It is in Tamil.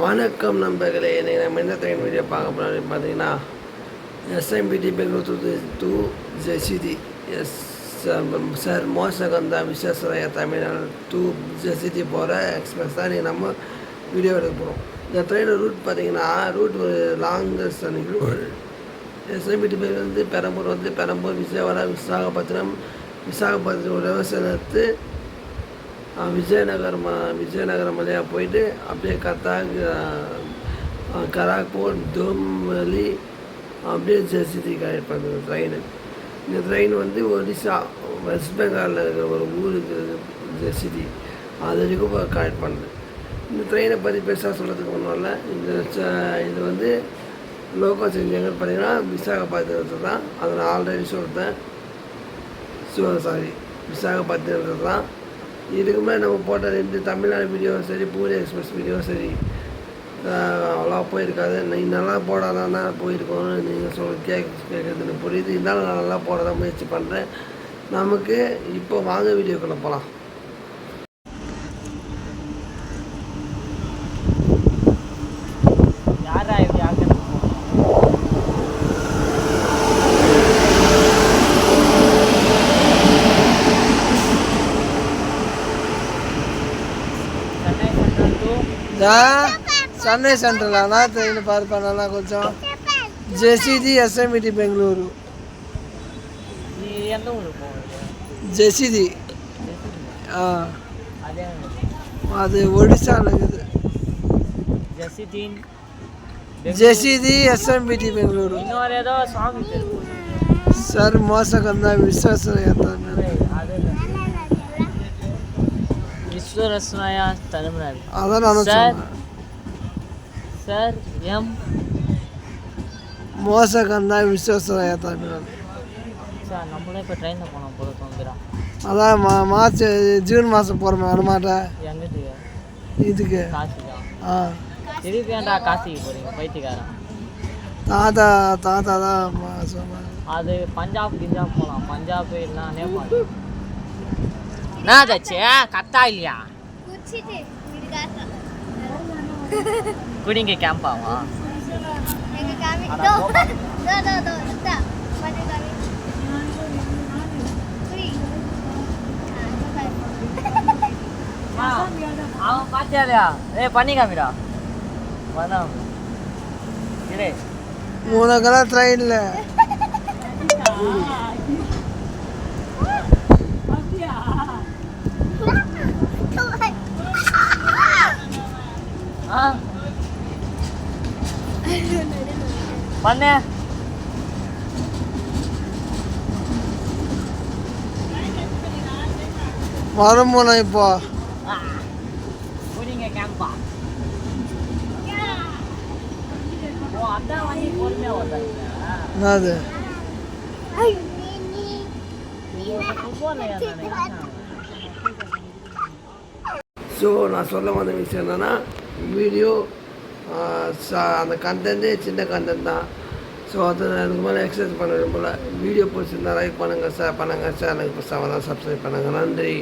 வணக்கம் நண்பர்களே, இன்றைக்கி நம்ம என்ன ட்ரெயின் வீடியோ பார்க்க போகிறோம் பார்த்தீங்கன்னா SMVT Bengaluru to JCT S sir Mokshagundam Visvesvaraya Tamil Nadu to JCT போகிற எக்ஸ்பிரஸ் தான் இன்றைக்கி நம்ம வீடியோ எடுக்க போகிறோம். இந்த ட்ரெயினோட ரூட் பார்த்தீங்கன்னா ஒரு லாங்கஸ்ட் அன்றைக்கி எஸ்எம்பிடி வந்து பெரம்பூர் விஜயவாடா விசாகப்பட்டினம் விவசாயத்து விஜயநகரம் வழியாக போயிட்டு அப்படியே கராக்பூர் தோமலி அப்படியே ஜெசிடி கனெக்ட் பண்ணுறது ட்ரெயின். இந்த ட்ரெயின் வந்து ஒடிசா வெஸ்ட் பெங்காலில் இருக்கிற ஒரு ஊருக்கு ஜெசிடி அது வரைக்கும் கனெக்ட் பண்ணுது. இந்த ட்ரெயினை பற்றி பெருசாக சொல்கிறதுக்கு ஒன்றும் இல்லை. இது வந்து லோக்கல் செஞ்சு எங்கே பார்த்தீங்கன்னா விசாகப்பட்டினத்தில் தான். அதை நான் ஆல்ரெடி சொல்லிட்டேன். விசாகப்பட்டினத்தில் தான். இதுக்கு முன்னாடி நம்ம போட்ட 2 தமிழ்நாடு வீடியோவும் சரி, பூரி எக்ஸ்பிரஸ் வீடியோவும் சரி அவ்வளோ போயிருக்காது. நீங்கள் நல்லா போடாதான் தான் போயிருக்கோன்னு நீங்கள் கேட்குறது புரியுது. இருந்தாலும் நான் நல்லா போட தான் முயற்சி பண்ணுறேன். நமக்கு இப்போ வாங்க வீடியோக்குள்ளே போகலாம். చెన్నై సెంట్రల్ అన్నా ట్రైన్ పారిపోయినా కొంచెం జెసిడి ఎస్ఎంఈటి బెంగళూరు జెసిడి அது ஒடிசாவில் இருக்குது. ஜெசிடி எஸ்எம்பிடி பெங்களூரு. சார் மோசகந்தா விஸ்வேஸ்வரய்யா தமிழ்நாடு அதான் நான் சொன்னேன். சார் மோசகந்தா விஸ்வேஸ்வரய்யா தமிழ்நாடு. சார் நம்மளே இப்போ ட்ரெயினில் போனோம் போல தோங்குறா. அதான் ஜூன் மாதம் போகிறோம். வரமாட்டேன் எங்கிட்டு இதுக்கு காசிக்கா? இதுக்கு ஏன்டா காசிக்கு போகிறீங்க பைத்தியக்காரன்? தாத்தா தான் சொன்னாங்க. அது பஞ்சாப் போகலாம். பஞ்சாப் இல்லைனா நேபாள். என்னாச்சு கத்தா இல்லையா? குடிங்க கேம்பாவா? அவன் பாத்தியாலையா? பண்ணி காமிடா. உனக்கெல்லாம் ட்ரெயின்ல பண்ண வரமுனா இப்போ குடிங்க கேம்பா. என்னது ஸோ நான் சொல்ல வந்த விஷயம் என்னென்னா, வீடியோ அந்த கண்டென்ட்டே சின்ன கண்டென்ட் தான். ஸோ அதை எனக்கு மேலே எக்ஸசைஸ் பண்ண போல் வீடியோ பிடிச்சிருந்தா லைக் பண்ணுங்கள், ஷேர் பண்ணுங்கள், சேனலுக்கு சப்ஸ்கிரைப் பண்ணுங்கள். நன்றி.